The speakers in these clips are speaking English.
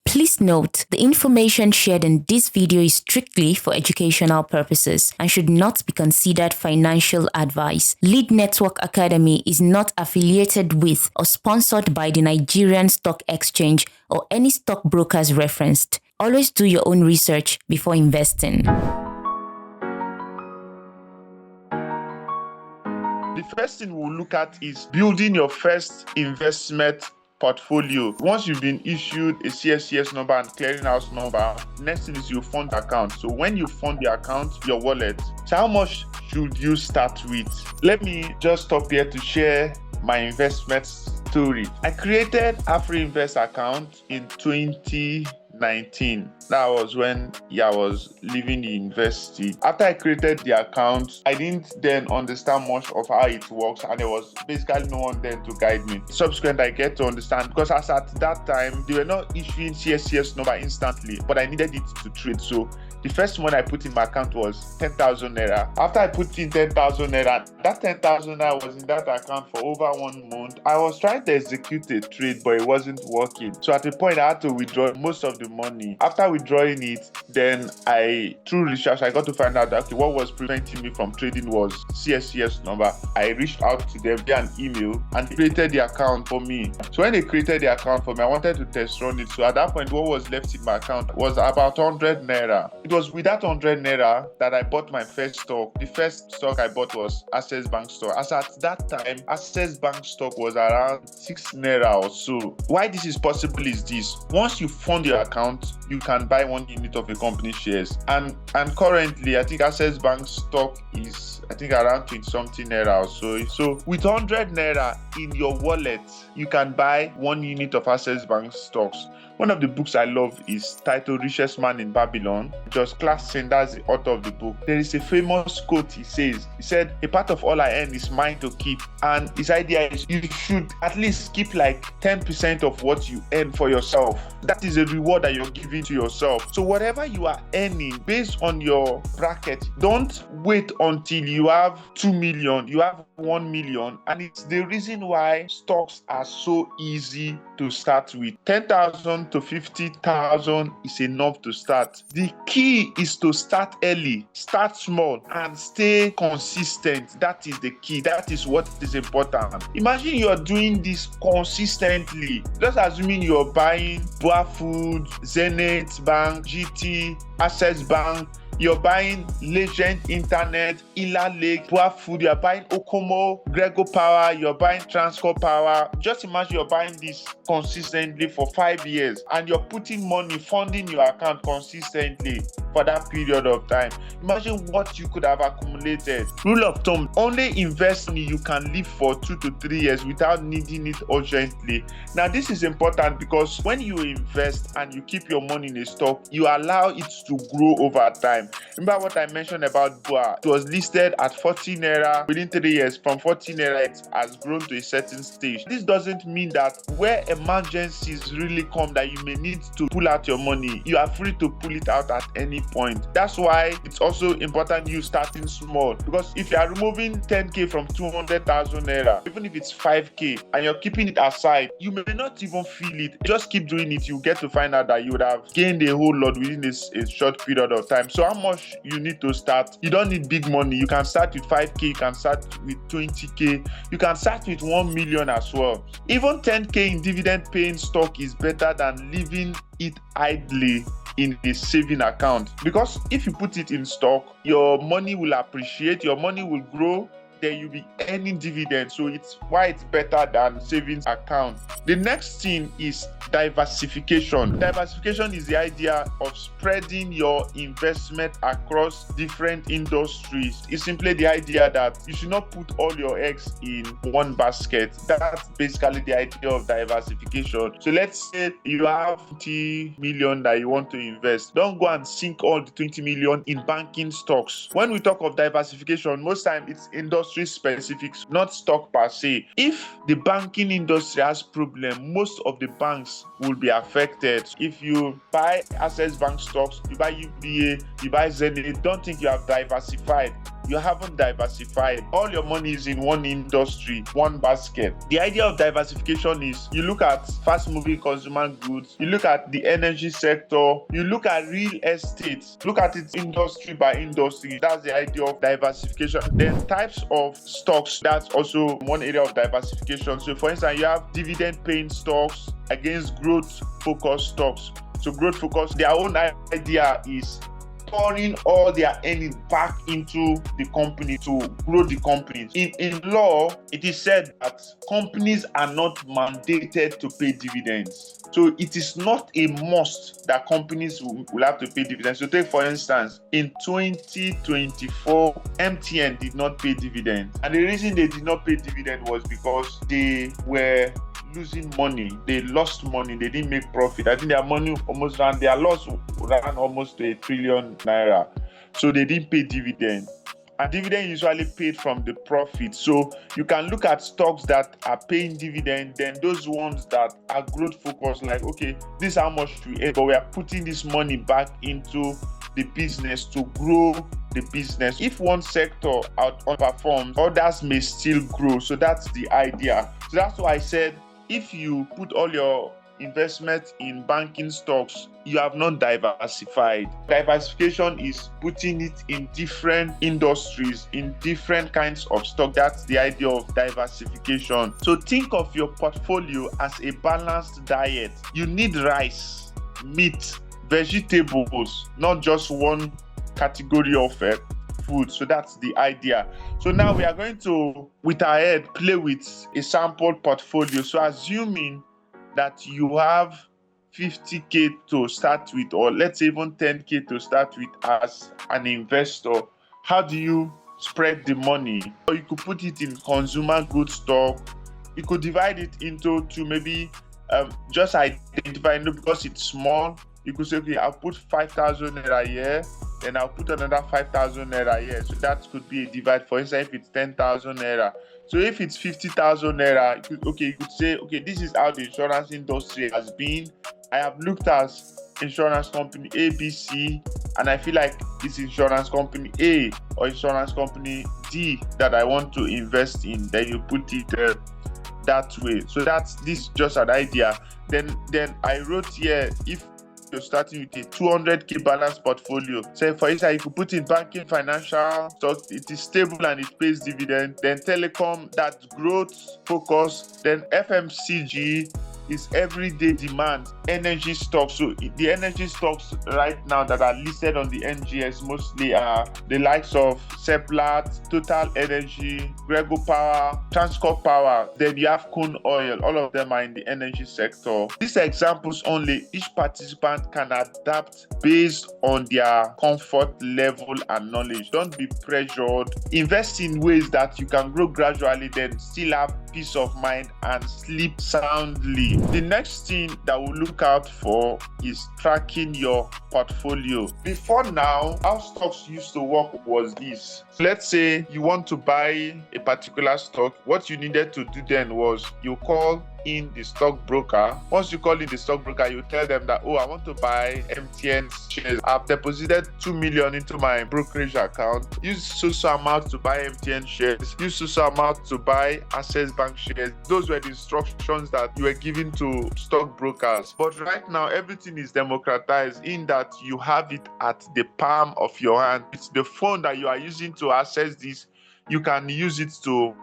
Please note, the information shared in this video is strictly for educational purposes and should not be considered financial advice. Lead Network Academy is not affiliated with or sponsored by the Nigerian Stock Exchange or any stockbrokers referenced. Always do your own research before investing. The first thing we'll look at is building your first investment portfolio. Once you've been issued a CSCS number and clearinghouse number, next thing is you fund the account. So when you fund the account, your wallet, so how much should you start with? Let me just stop here to share my investment story. I created AfriInvest account in 2019. That was when I was leaving the university. After I created the account, I didn't then understand much of how it works, and there was basically no one then to guide me. Subsequently, I get to understand, because as at that time, they were not issuing CSCS number instantly, but I needed it to trade. So the first one I put in my account was 10,000 naira. After I put in 10,000 naira, that 10,000 naira was in that account for over 1 month. I was trying to execute a trade, but it wasn't working. So at a point, I had to withdraw most of the money. After withdrawing it, then through research, I got to find out that what was preventing me from trading was CSCS number. I reached out to them via an email and they created the account for me. So when they created the account for me, I wanted to test run it. So at that point, what was left in my account was about 100 naira. It was with that 100 naira that I bought my first stock. The first stock I bought was Access Bank stock. As at that time, Access Bank stock was around 6 naira or so. Why this is possible is this: once you fund your account, you can buy 1 unit of a company shares. And currently, I think Access Bank stock is around 20 something naira or so. So with 100 naira in your wallet, you can buy 1 unit of Access Bank stocks. One of the books I love is titled Richest Man in Babylon. Just Classen, that's the author of the book. There is a famous quote he said, "A part of all I earn is mine to keep." And his idea is you should at least keep like 10% of what you earn for yourself. That is a reward that you're giving to yourself. So whatever you are earning based on your bracket, don't wait until you have 2 million, you have 1 million. And it's the reason why stocks are so easy to start with. 10,000 to 50,000 is enough to start. The key is to start early, start small, and stay consistent. That is the key. That is what is important. Imagine you're doing this consistently. Just assuming you're buying Boa Foods, Zenith Bank, GT, Access Bank. You're buying Legend Internet, Ila Lake, Boa Food, you're buying Okomo, Grego Power, you're buying Transcorp Power. Just imagine you're buying this consistently for 5 years and you're putting money, funding your account consistently for that period of time. Imagine what you could have accumulated. Rule of thumb, only invest money you can live for 2 to 3 years without needing it urgently. Now, this is important because when you invest and you keep your money in a stock, you allow it to grow over time. Remember what I mentioned about Boa? It was listed at 40 naira. Within 3 years, from 40 naira, it has grown to a certain stage. This doesn't mean that where emergencies really come that you may need to pull out your money, you are free to pull it out at any point. That's why it's also important you starting small, because if you are removing 10k from 200,000 naira, even if it's 5k, and you're keeping it aside, you may not even feel it. Just keep doing it. You get to find out that you would have gained a whole lot within a short period of time. So how much you need to start? You don't need big money. You can start with 5k, you can start with 20k, you can start with 1 million as well. Even 10k in dividend paying stock is better than leaving it idly in a saving account, because if you put it in stock, your money will appreciate, your money will grow, then you'll be earning dividends. So it's why it's better than savings account. The next thing is diversification. Diversification is the idea of spreading your investment across different industries. It's simply the idea that you should not put all your eggs in one basket. That's basically the idea of diversification. So let's say you have 20 million that you want to invest. Don't go and sink all the 20 million in banking stocks. When we talk of diversification, most time it's industry specifics, not stock per se. If the banking industry has problem, most of the banks will be affected. If you buy Access Bank stocks, you buy UBA, you buy Zenith, don't think you have diversified. you haven't diversified. All your money is in one industry, one basket. The idea of diversification is you look at fast-moving consumer goods, you look at the energy sector, you look at real estate, look at it industry by industry. That's the idea of diversification. Then types of stocks, that's also one area of diversification. So for instance, you have dividend-paying stocks against growth-focused stocks. So growth-focused, their own idea is pouring all their earnings back into the company to grow the company. In law, it is said that companies are not mandated to pay dividends. So it is not a must that companies will have to pay dividends. So take for instance, in 2024, MTN did not pay dividend. And the reason they did not pay dividend was because they were losing money. They lost money. They didn't make profit. I think their money almost ran, their loss ran almost to 1 trillion naira. So they didn't pay dividend. And dividend usually paid from the profit. So you can look at stocks that are paying dividend, then those ones that are growth focused, like, okay, this is how much we earn, but we are putting this money back into the business to grow the business. If one sector outperforms, others may still grow. So that's the idea. So that's why I said, if you put all your investment in banking stocks, you have not diversified. Diversification is putting it in different industries, in different kinds of stock. That's the idea of diversification. So think of your portfolio as a balanced diet. You need rice, meat, vegetables, not just one category of food. So that's the idea. So now we are going to, with our head, play with a sample portfolio. So assuming that you have 50K to start with, or let's say even 10K to start with as an investor, how do you spread the money? Or you could put it in consumer goods stock. You could divide it into two, maybe just identify, because it's small. You could say, okay, I'll put 5,000 naira here, then I'll put another 5,000 naira here. So that could be a divide. For instance, if it's 10,000 naira. So if it's 50,000 naira, you could say, okay, this is how the insurance industry has been. I have looked at insurance company A, B, C, and I feel like it's insurance company A or insurance company D that I want to invest in. Then you put it that way. So this just an idea. Then I wrote here, if you're starting with a 200K balance portfolio, say for instance, you could put in banking, financial stock, it is stable and it pays dividend. Then telecom, that's growth focus. Then FMCG is everyday demand. Energy stocks, so the energy stocks right now that are listed on the NGS mostly are the likes of Seplat, Total Energy, Grego Power, Transcorp Power. Then you have Kun Oil. All of them are in the energy sector. These are examples only. Each participant can adapt based on their comfort level and knowledge. Don't be pressured. Invest in ways that you can grow gradually, then still have peace of mind and sleep soundly. The next thing that we'll look out for is tracking your portfolio. Before now, how stocks used to work was this. Let's say you want to buy a particular stock. What you needed to do then was you call in the stockbroker. Once you call in the stockbroker, you tell them that, oh, I want to buy MTN shares. I've deposited 2 million into my brokerage account. Use so amount to buy MTN shares. Use so amount to buy Access Bank shares. Those were the instructions that you were given to stockbrokers. But right now, everything is democratized in that you have it at the palm of your hand. It's the phone that you are using to access this. You can use it to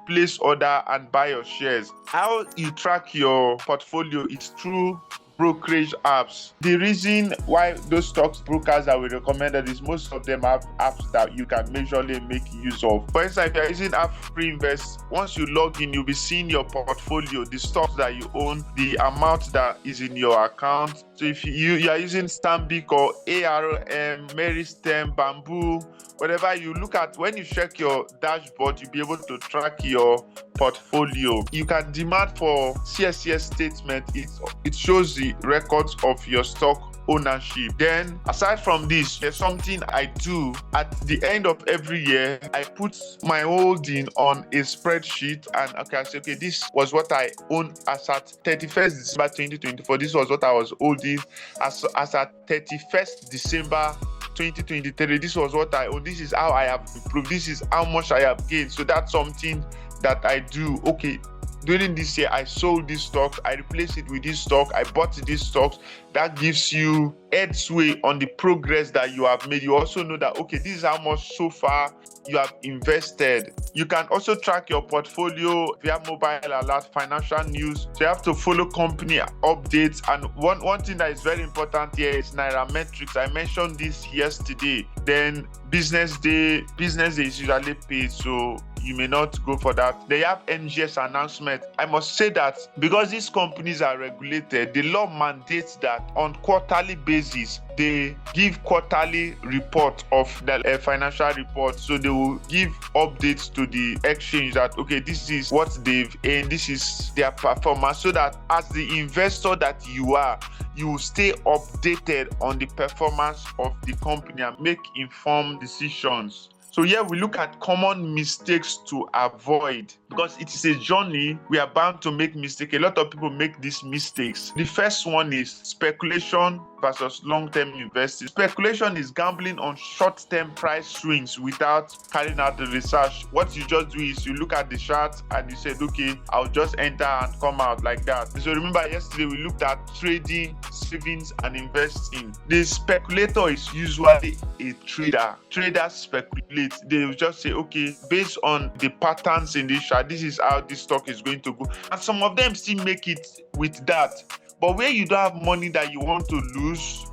place order and buy your shares. How you track your portfolio is through brokerage apps. The reason why those stocks brokers that we recommended is most of them have apps that you can majorly make use of. For instance, if you're using app Free-Invest, once you log in, you'll be seeing your portfolio, the stocks that you own, the amount that is in your account. So if you are using Stanbic or ARM, Meristem, Bamboo, whatever you look at, when you check your dashboard, you'll be able to track your portfolio. You can demand for CSCS statement. It shows the records of your stock ownership. Then aside from this, there's something I do at the end of every year. I put my holding on a spreadsheet and I say, okay, this was what I own as at 31st December 2024. This was what I was holding as at 31st December 2023, this was what I own, this is how I have improved, this is how much I have gained. So that's something that I do. Okay, during this year, I sold this stock, I replaced it with this stock, I bought these stocks. That gives you headsway on the progress that you have made. You also know that, okay, this is how much so far you have invested. You can also track your portfolio via mobile alert, financial news. So you have to follow company updates. And one thing that is very important here is Nairametrics. I mentioned this yesterday. Then business day is usually paid, so you may not go for that. They have NGS announcement. I must say that because these companies are regulated, the law mandates that on quarterly basis, they give quarterly report of the financial report. So they will give updates to the exchange that, okay, this is what they've earned, this is their performance, so that as the investor that you are, you will stay updated on the performance of the company and make informed decisions. So here we look at common mistakes to avoid, because it is a journey. We are bound to make mistakes. A lot of people make these mistakes. The first one is speculation versus long-term investing. Speculation is gambling on short-term price swings without carrying out the research. What you just do is you look at the chart and you said, okay, I'll just enter and come out like that. So remember yesterday we looked at trading, savings, and investing. The speculator is usually a trader. Traders speculate. They will just say, okay, based on the patterns in this chart, this is how this stock is going to go. And some of them still make it with that. But where you don't have money that you want to lose,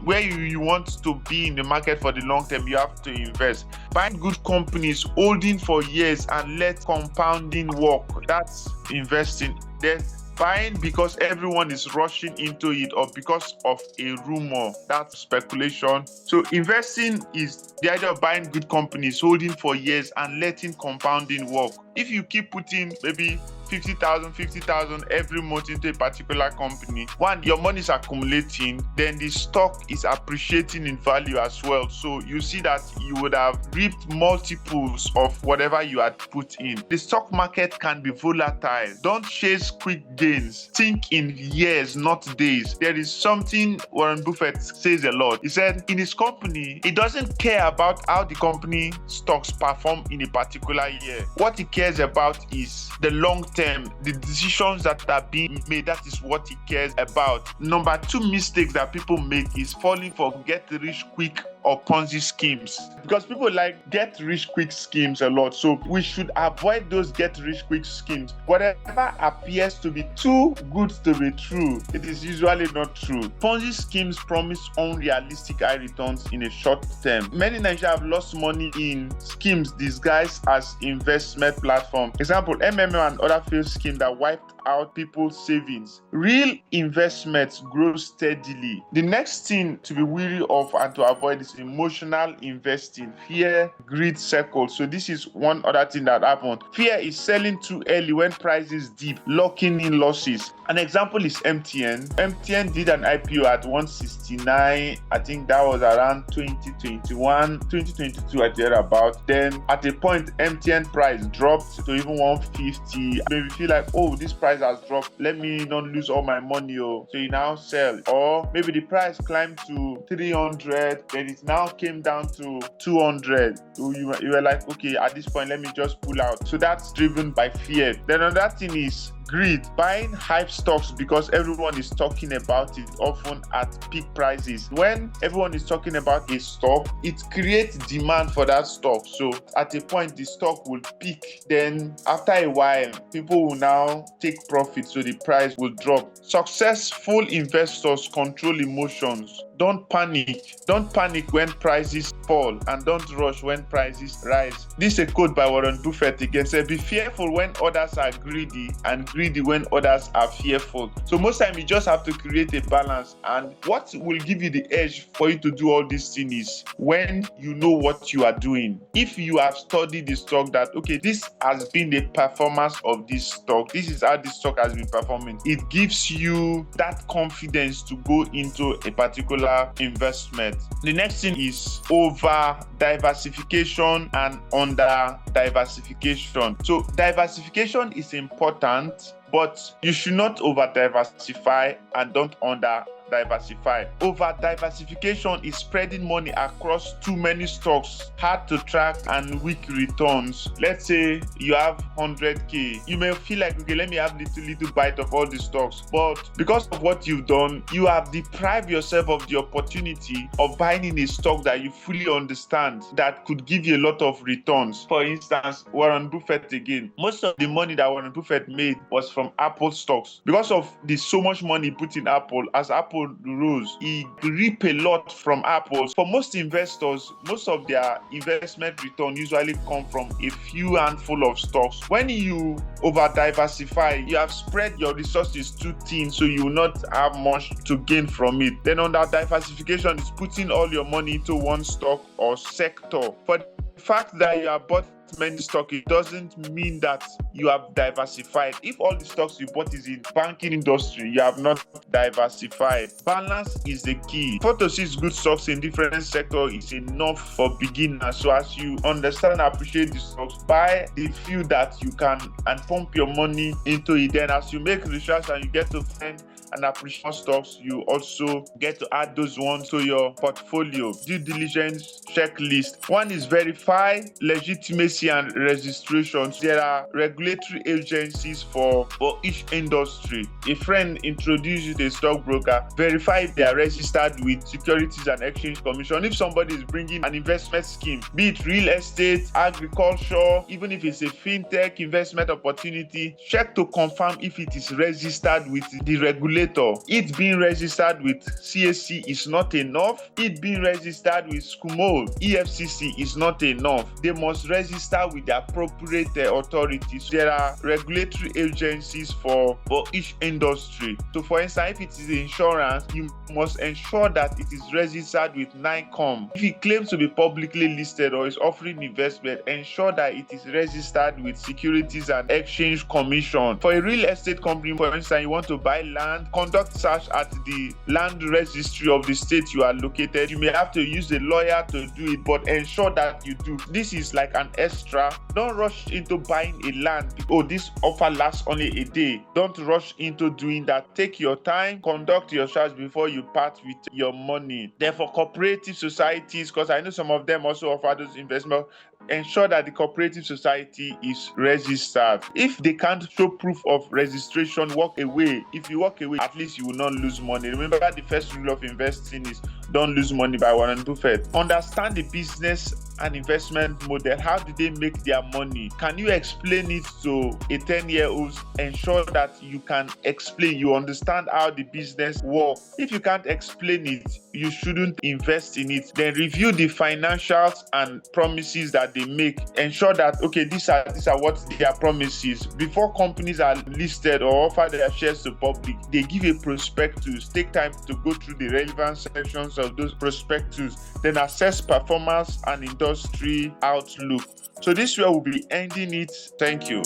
where you want to be in the market for the long term, you have to invest. Buying good companies, holding for years and let compounding work. That's investing. Then buying because everyone is rushing into it or because of a rumor, that's speculation. So investing is the idea of buying good companies, holding for years and letting compounding work. If you keep putting maybe 50,000 every month into a particular company, one, your money is accumulating, then the stock is appreciating in value as well. So you see that you would have reaped multiples of whatever you had put in. The stock market can be volatile. Don't chase quick gains. Think in years, not days. There is something Warren Buffett says a lot. He said in his company, he doesn't care about how the company stocks perform in a particular year. What he cares about is the long term, the decisions that are being made. That is what he cares about. Number two mistake that people make is falling for get rich quick or Ponzi schemes, because people like get rich quick schemes a lot. So we should avoid those get rich quick schemes. Whatever appears to be too good to be true, it is usually not true. Ponzi schemes promise unrealistic high returns in a short term. Many Nigerians have lost money in schemes disguised as investment platform. Example, MMM and other failed schemes that wiped out people's savings. Real investments grow steadily. The next thing to be wary of and to avoid is emotional investing. Fear, greed circles. So this is one other thing that happened. Fear is selling too early when prices dip, locking in losses. An example is MTN. MTN did an IPO at 169. I think that was around 2021, 2022 at thereabout. Then at a point, MTN price dropped to even 150. Maybe feel like, oh, this price has dropped, let me not lose all my money. So you now sell. Or maybe the price climbed to 300, then it now came down to 200. So you were like, okay, at this point, let me just pull out. So that's driven by fear. Then another thing is greed. Buying hype stocks because everyone is talking about it, often at peak prices. When everyone is talking about a stock, it creates demand for that stock. So at a point, the stock will peak. Then after a while, people will now take profit, so the price will drop. Successful investors control emotions. Don't panic. Don't panic when prices fall, and don't rush when prices rise. This is a quote by Warren Buffett again. Said, be fearful when others are greedy and greedy when others are fearful. So most time you just have to create a balance. And what will give you the edge for you to do all these things is when you know what you are doing. If you have studied the stock that, okay, this has been the performance of this stock, this is how this stock has been performing, it gives you that confidence to go into a particular investment. The next thing is over diversification and under diversification. So diversification is important, but you should not over diversify and don't under diversify. Over diversification is spreading money across too many stocks, hard to track and weak returns. Let's say you have 100k. You may feel like, okay, let me have little bite of all the stocks. But because of what you've done, you have deprived yourself of the opportunity of buying in a stock that you fully understand that could give you a lot of returns. For instance, Warren Buffett again. Most of the money that Warren Buffett made was from Apple stocks. Because of the so much money he put in Apple, as Apple rose, he reaped a lot from Apple. For most investors, most of their investment return usually come from a few handful of stocks. When you over diversify, you have spread your resources too thin, so you will not have much to gain from it. Then under diversification is putting all your money into one stock or sector. For the fact that you have bought many stocks, it doesn't mean that you have diversified. If all the stocks you bought is in banking industry, you have not diversified. Balance is the key. 4 to 6 good stocks in different sectors is enough for beginners. So as you understand and appreciate the stocks, buy the few that you can and pump your money into it. Then as you make research and you get to find and appreciate stocks, you also get to add those ones to your portfolio. Due diligence checklist. One is verify legitimacy and registrations. There are regulatory agencies for each industry. A friend introduced you to a stockbroker. Verify if they are registered with Securities and Exchange Commission. If somebody is bringing an investment scheme, be it real estate, agriculture, even if it's a fintech investment opportunity, check to confirm if it is registered with the regulator. It being registered with CAC is not enough. It being registered with SCUMOL, EFCC is not enough. They must register with the appropriate authorities. There are regulatory agencies for each industry. So for instance, if it is insurance, you must ensure that it is registered with NICOM. If it claims to be publicly listed or is offering investment, ensure that it is registered with Securities and Exchange Commission. For a real estate company, for instance, you want to buy land, conduct search at the land registry of the state you are located. You may have to use a lawyer to do it, but ensure that you do. This is like an extra. Don't rush into buying a land. Oh, this offer lasts only a day. Don't rush into doing that. Take your time, conduct your search before you part with your money. Therefore, cooperative societies, because I know some of them also offer those investments, ensure that the cooperative society is registered. If they can't show proof of registration, walk away. If you walk away, at least you will not lose money. Remember, the first rule of investing is don't lose money by Warren Buffett. Understand the business and investment model. How do they make their money? Can you explain it to a 10-year-old? Ensure that you can explain, you understand how the business works. If you can't explain it, you shouldn't invest in it. Then review the financials and promises that they make. Ensure that, okay, these are what their promises. Before companies are listed or offer their shares to public, they give a prospectus. Take time to go through the relevant sections of those prospectus, then assess performance and industry outlook. So this way we'll be ending it. Thank you.